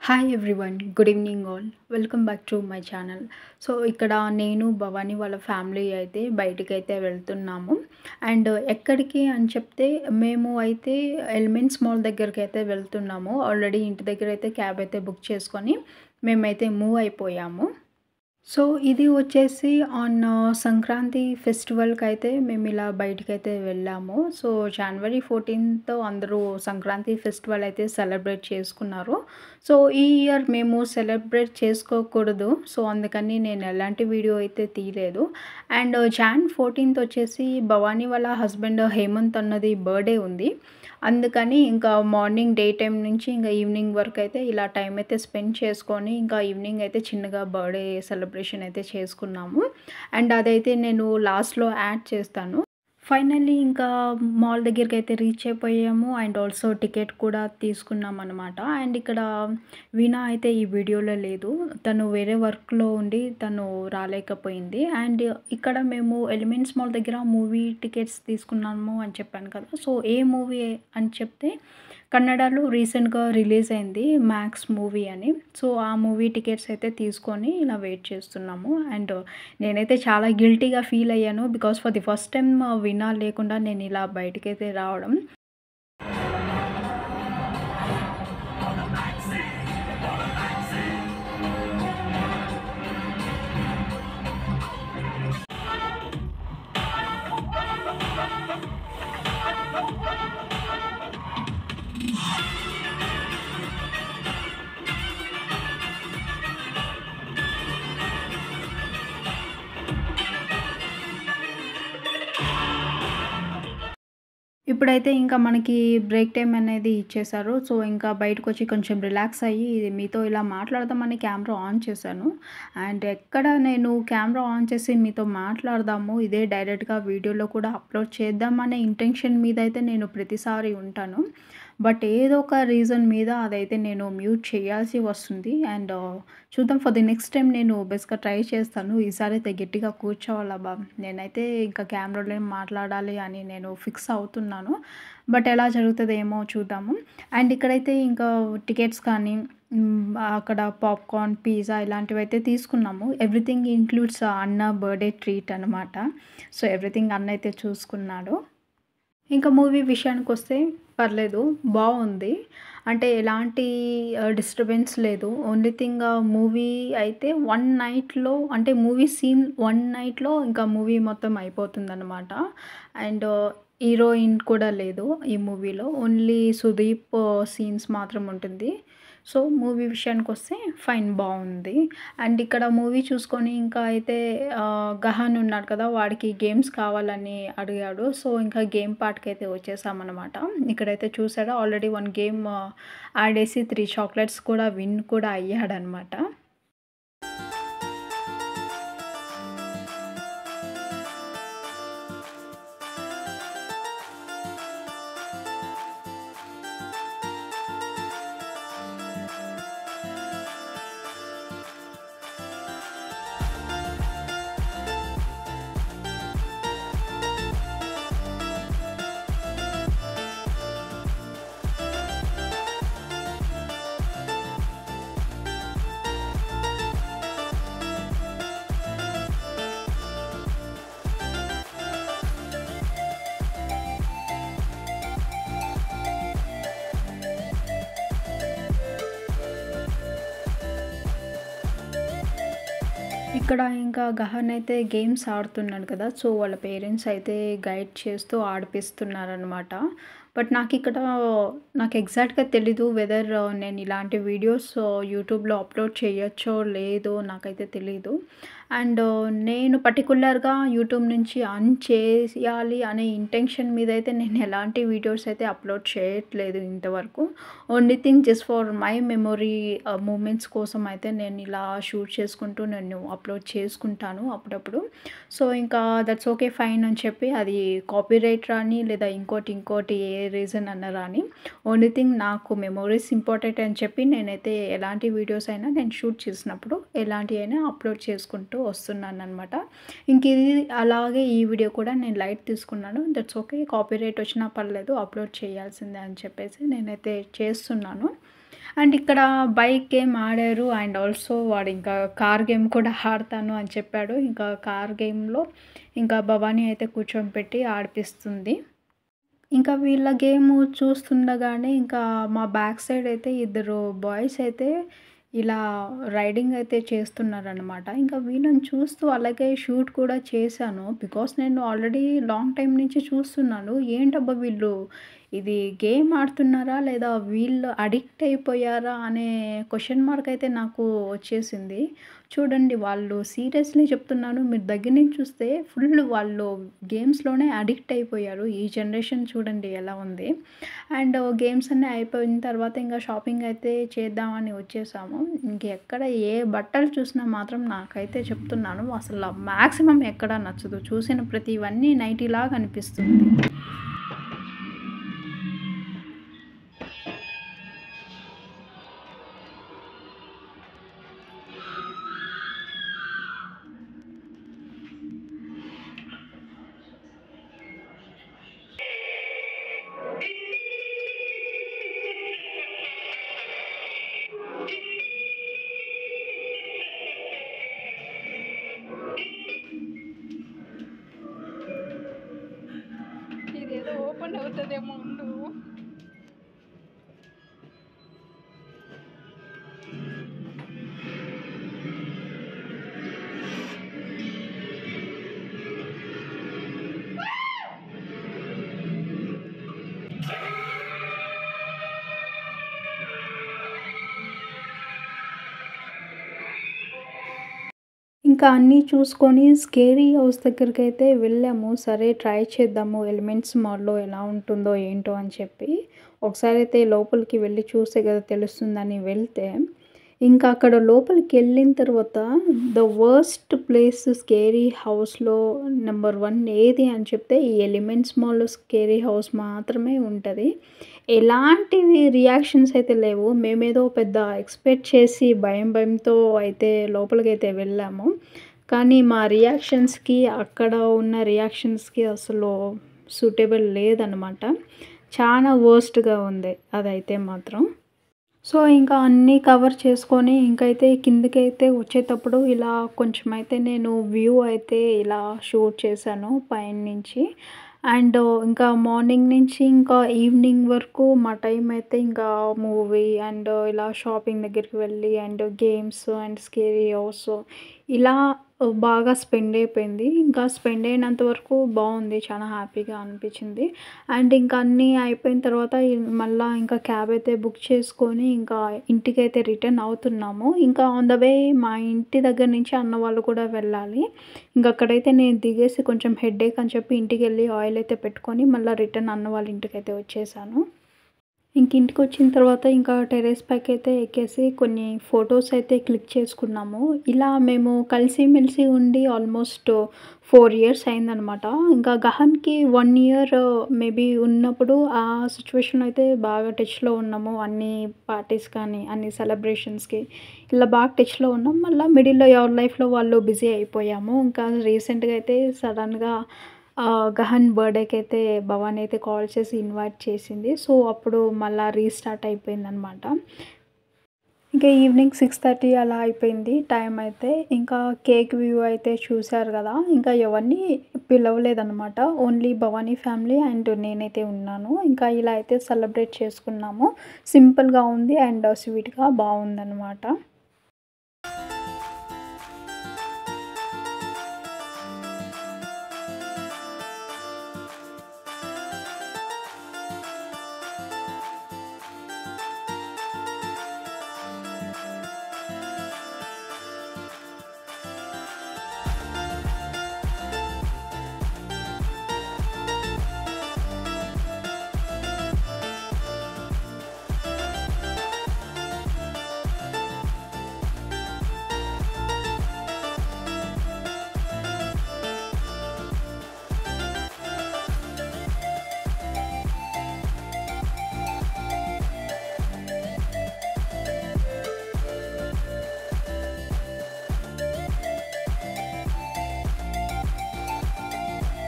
Hi everyone. Good evening all. Welcome back to my channel. So, ఇక్కడ నేను, భవాని వాళ్ళ family అయితే బయటికైతే వెళ్తున్నాము. అండ్ ఎక్కడికి అని చెప్తే మేము అయితే ఎలిమెంట్స్ మాల్ దగ్గరికైతే వెళ్తున్నాము. ఆల్రెడీ ఇంటి దగ్గరైతే క్యాబ్ అయితే బుక్ చేసుకొని మేమైతే మూవ్ అయిపోయాము. సో, ఇది వచ్చేసి సంక్రాంతి ఫెస్టివల్‌కైతే మేమిలా బయటికైతే వెళ్ళాము. సో, జనవరి 14థ్ అందరూ సంక్రాంతి ఫెస్టివల్ అయితే సెలబ్రేట్ చేసుకున్నారు. సో, ఈ ఇయర్ మేము సెలబ్రేట్ చేసుకోకూడదు. సో, అందుకని నేను ఎలాంటి వీడియో అయితే తీయలేదు. అండ్ జాన్ 14థ్ వచ్చేసి భవానీ వాళ్ళ హస్బెండ్ హేమంత్ అన్నది బర్త్‌డే ఉంది. అందుకని ఇంకా మార్నింగ్ డే టైమ్ నుంచి ఇంకా ఈవినింగ్ వరకు అయితే ఇలా టైం అయితే స్పెండ్ చేసుకొని ఇంకా ఈవినింగ్ అయితే చిన్నగా బర్త్‌డే సెలబ్రేషన్ అయితే చేసుకున్నాము. అండ్ అదైతే నేను లాస్ట్‌లో యాడ్ చేస్తాను. ఫైనల్లీ ఇంకా మాల్ దగ్గరికైతే రీచ్ అయిపోయాము. అండ్ ఆల్సో టికెట్ కూడా తీసుకున్నామనమాట. అండ్ ఇక్కడ వీణా అయితే ఈ వీడియోలో లేదు. తను వేరే వర్క్‌లో ఉండి తను రాలేకపోయింది. అండ్ ఇక్కడ మేము ఎలిమెంట్స్ మాల్ దగ్గర మూవీ టికెట్స్ తీసుకున్నాము అని చెప్పాను కదా! సో, ఏ మూవీ అని చెప్తే కన్నడలో రీసెంట్‌గా రిలీజ్ అయింది 'మ్యాక్స్' మూవీ అని. సో, ఆ మూవీ టికెట్స్ అయితే తీసుకొని ఇలా వెయిట్ చేస్తున్నాము. అండ్ నేనైతే చాలా గిల్టీగా ఫీల్ అయ్యాను. Because for the first time veena లేకుండా నేను ఇలా బయటికైతే రావడం. ఇప్పుడైతే ఇంకా మనకి బ్రేక్ టైమ్ అనేది ఇచ్చేశారు. సో, ఇంకా బయటకొచ్చి కొంచెం రిలాక్స్ అయ్యి మీతో ఇలా మాట్లాడదామని కెమెరా ఆన్ చేశాను. అండ్ ఎక్కడ నేను కెమెరా ఆన్ చేసి మీతో మాట్లాడదాము, ఇదే డైరెక్ట్‌గా వీడియోలో కూడా అప్లోడ్ చేద్దామనే ఇంటెన్షన్ మీద అయితే నేను ప్రతిసారి ఉంటాను. బట్ ఏదో ఒక రీజన్ మీద అదైతే నేను మ్యూట్ చేయాల్సి వస్తుంది. అండ్ చూద్దాం ఫర్ ది నెక్స్ట్ టైమ్ నేను బెస్ట్‌గా ట్రై చేస్తాను. ఈసారి అయితే గట్టిగా కూర్చోవాలబ్బా! నేనైతే ఇంకా కెమెరాలోనే మాట్లాడాలి అని నేను ఫిక్స్ అవుతున్నాను. బట్ ఎలా జరుగుతదేమో చూద్దాము. అండ్ ఇక్కడైతే ఇంకా టికెట్స్ కానీ అక్కడ పాప్‌కార్న్, పిజ్జా ఇలాంటివైతే తీసుకున్నాము. ఎవ్రీథింగ్ ఇంక్లూడ్స్ అన్న బర్త్‌డే ట్రీట్ అనమాట. సో, ఎవ్రీథింగ్ అన్న అయితే చూసుకున్నాడు. ఇంకా మూవీ విషయానికొస్తే పర్లేదు. బావుంది. అంటే ఎలాంటి డిస్టర్బెన్స్ లేదు. ఓన్లీ థింగ్ మూవీ అయితే వన్ నైట్‌లో అంటే మూవీ సీన్ వన్ నైట్‌లో ఇంకా మూవీ మొత్తం అయిపోతుందనమాట. అండ్ హీరోయిన్ కూడా లేదు ఈ మూవీలో. ఓన్లీ సుదీప్ సీన్స్ మాత్రం ఉంటుంది. సో, మూవీ విషయానికొస్తే ఫైన్ బావుంది. అండ్ ఇక్కడ మూవీ చూసుకొని ఇంకా అయితే గహాన్ ఉన్నాడు కదా! వాడికి గేమ్స్ కావాలని అడిగాడు. సో, ఇంకా గేమ్ పార్ట్‌కైతే వచ్చేసామనమాట. ఇక్కడైతే చూసారా ఆల్రెడీ 1 గేమ్ ఆడేసి 3 చాక్లెట్స్ కూడా విన్ కూడా అయ్యాడనమాట. ఇక్కడ ఇంకా గహన్ అయితే గేమ్స్ ఆడుతున్నాడు కదా! సో, వాళ్ళ పేరెంట్స్ అయితే గైడ్ చేస్తూ ఆడిపిస్తున్నారనమాట. బట్ నాకు ఎగ్జాక్ట్‌గా తెలీదు వెదర్ నేను ఇలాంటి వీడియోస్ యూట్యూబ్‌లో అప్లోడ్ చేయొచ్చో లేదో నాకైతే తెలీదు. అండ్ నేను పర్టిక్యులర్‌గా యూట్యూబ్ నుంచి చేయాలి అనే ఇంటెన్షన్ మీద అయితే నేను ఎలాంటి వీడియోస్ అయితే అప్లోడ్ చేయట్లేదు ఇంతవరకు. Only thing just for my memory moments కోసం అయితే నేను ఇలా షూట్ చేసుకుంటూ నేను అప్లోడ్ చేసుకుంటాను అప్పుడప్పుడు. సో, ఇంకా దట్స్ ఓకే ఫైన్ అని చెప్పి అది కాపీరైట్ రాని లేదా ఇంకోటి ఏ రీజన్ అన్నా రాని ఓన్లీ థింగ్ నాకు మెమోరీస్ ఇంపార్టెంట్ అని చెప్పి నేనైతే ఎలాంటి వీడియోస్ అయినా నేను షూట్ చేసినప్పుడు ఎలాంటివైనా అప్లోడ్ చేసుకుంటూ వస్తున్నాననమాట. ఇంక ఇది అలాగే ఈ వీడియో కూడా నేను లైట్ తీసుకున్నాను. దట్స్ ఓకే కాపీరైట్ వచ్చినా పర్లేదు అప్లోడ్ చేయాల్సిందే అని చెప్పేసి నేనైతే చేస్తున్నాను. అండ్ ఇక్కడ బైక్ గేమ్ ఆడారు. అండ్ ఆల్సో వాడు ఇంకా కార్ గేమ్ కూడా ఆడతాను అని చెప్పాడు. ఇంకా కార్ గేమ్‌లో ఇంకా భవాని అయితే కూర్చోబెట్టి ఆడిపిస్తుంది. ఇంకా వీళ్ళ గేము చూస్తుండగానే ఇంకా మా బ్యాక్ సైడ్ అయితే ఇద్దరు బాయ్స్ అయితే ఇలా రైడింగ్ అయితే చేస్తున్నారనమాట. ఇంకా వీళ్ళని చూస్తూ అలాగే షూట్ కూడా చేశాను. బికాస్ నేను ఆల్రెడీ లాంగ్ టైమ్ నుంచి చూస్తున్నాను. ఏంటబ్బా వీళ్ళు ఇది గేమ్ ఆడుతున్నారా? లేదా వీళ్ళు అడిక్ట్ అయిపోయారా? అనే క్వెషన్ మార్క్ అయితే నాకు వచ్చేసింది. చూడండి వాళ్ళు సీరియస్‌లీ చెప్తున్నాను. మీరు దగ్గర నుంచి చూస్తే ఫుల్ వాళ్ళు గేమ్స్‌లోనే అడిక్ట్ అయిపోయారు. ఈ జనరేషన్ చూడండి ఎలా ఉంది. అండ్ గేమ్స్ అన్నీ అయిపోయిన తర్వాత ఇంకా షాపింగ్ అయితే చేద్దామని వచ్చేసాము. ఇంకెక్కడ ఏ బట్టలు చూసినా మాత్రం నాకైతే చెప్తున్నాను అసలు మాక్సిమం ఎక్కడ నచ్చదు. చూసిన ప్రతివన్నీ నైటీలాగా అనిపిస్తుంది. ఇదేదో ఓపెన్ అవుతదేమో ఉండు. ఇంకా అన్నీ చూసుకొని స్కేరీ హౌస్ దగ్గరికైతే వెళ్ళాము. సరే ట్రై చేద్దాము ఎలిమెంట్స్ మాల్‌లో ఎలా ఉంటుందో ఏంటో అని చెప్పి. ఒకసారైతే లోపలికి వెళ్లి చూస్తే కదా తెలుస్తుందని వెళ్తే, ఇంకా అక్కడ లోపలికెళ్ళిన తర్వాత ద వర్స్ట్ ప్లేస్ స్కేరీ హౌస్‌లో నంబర్ 1 ఏది అని చెప్తే ఈ ఎలిమెంట్స్ మాల్‌లో స్కేరీ హౌస్ మాత్రమే ఉంటది. ఎలాంటివి రియాక్షన్స్ అయితే లేవు. మేమేదో పెద్ద ఎక్స్‌పెక్ట్ చేసి భయంతో అయితే లోపలికైతే వెళ్ళాము. కానీ మా రియాక్షన్స్‌కి అక్కడ ఉన్న రియాక్షన్స్‌కి అసలు సూటబుల్ లేదనమాట. చానా వరస్ట్‌గా ఉంది అదైతే మాత్రం. సో, ఇంకా అన్నీ కవర్ చేసుకొని ఇంకైతే కిందకైతే వచ్చేటప్పుడు ఇలా కొంచెమైతే నేను వ్యూ అయితే ఇలా షూట్ చేశాను పైనుంచి. అండ్ ఇంకా మార్నింగ్ నుంచి ఇంకా ఈవినింగ్ వరకు మా టైం అయితే ఇంకా మూవీ అండ్ ఇలా షాపింగ్ దగ్గరికి వెళ్ళి and games and scary house ఇలా బాగా స్పెండ్ అయిపోయింది. ఇంకా స్పెండ్ అయినంత వరకు బావుంది. చాలా హ్యాపీగా అనిపించింది. అండ్ ఇంకా అన్నీ అయిపోయిన తర్వాత మళ్ళా ఇంకా క్యాబ్ అయితే బుక్ చేసుకొని ఇంకా ఇంటికైతే రిటర్న్ అవుతున్నాము. ఇంకా ఆన్ ద వే మా ఇంటి దగ్గర నుంచి అన్న వాళ్ళు కూడా వెళ్ళాలి. ఇంక అక్కడైతే నేను దిగేసి కొంచెం హెడేక్ అని చెప్పి ఇంటికెళ్ళి ఆయిల్ అయితే పెట్టుకొని మళ్ళా రిటర్న్ అన్న వాళ్ళ ఇంటికైతే వచ్చేసాను. ఇంక ఇంటికొచ్చిన తర్వాత ఇంకా టెర్రస్ పైకైతే ఎక్కేసి కొన్ని ఫోటోస్ అయితే క్లిక్ చేసుకున్నాము. ఇలా మేము కలిసిమెలిసి ఉండి ఆల్మోస్ట్ 4 ఇయర్స్ అయిందనమాట. ఇంకా గహన్‌కి 1 ఇయర్ మేబీ ఉన్నప్పుడు ఆ సిట్యుయేషన్‌లో అయితే బాగా టచ్‌లో ఉన్నాము. అన్ని పార్టీస్ కానీ, అన్ని సెలబ్రేషన్స్‌కి ఇలా బాగా టచ్‌లో ఉన్నాం. మళ్ళా మిడిల్‌లో ఎవరి లైఫ్‌లో వాళ్ళు బిజీ అయిపోయాము. ఇంకా రీసెంట్‌గా అయితే సడన్‌గా గహన్ బర్త్‌డేకైతే భవాని అయితే కాల్ చేసి ఇన్వైట్ చేసింది. సో, అప్పుడు మళ్ళా రీస్టార్ట్ అయిపోయిందనమాట. ఇంకా ఈవినింగ్ 6:30 అలా అయిపోయింది టైం అయితే. ఇంకా కేక్ వ్యూ అయితే చూసారు గదా! ఇంకా ఎవరిని పిలవలేదనమాట. ఓన్లీ భవాని ఫ్యామిలీ అండ్ నేనైతే ఉన్నాను. ఇంకా ఇలా అయితే సెలబ్రేట్ చేసుకున్నాము. సింపుల్‌గా ఉంది అండ్ స్వీట్‌గా బావుందనమాట.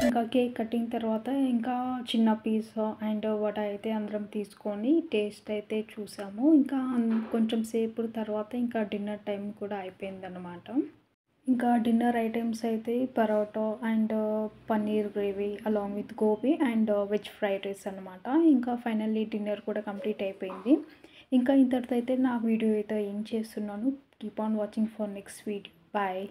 ఇంకా కేక్ కటింగ్ తర్వాత ఇంకా చిన్న పీస్ అండ్ వడ అయితే అందరం తీసుకొని టేస్ట్ అయితే చూసాము. ఇంకా కొంచెం సేపు తర్వాత ఇంకా డిన్నర్ టైం కూడా అయిపోయిందనమాట. ఇంకా డిన్నర్ ఐటెమ్స్ అయితే parotta and paneer gravy along with gobi and veg fried rice అనమాట. ఇంకా ఫైనల్లీ డిన్నర్ కూడా కంప్లీట్ అయిపోయింది. ఇంకా ఇంతటితో అయితే నా వీడియో అయితే ఏం చేస్తున్నాను. Keep on watching for next video. Bye.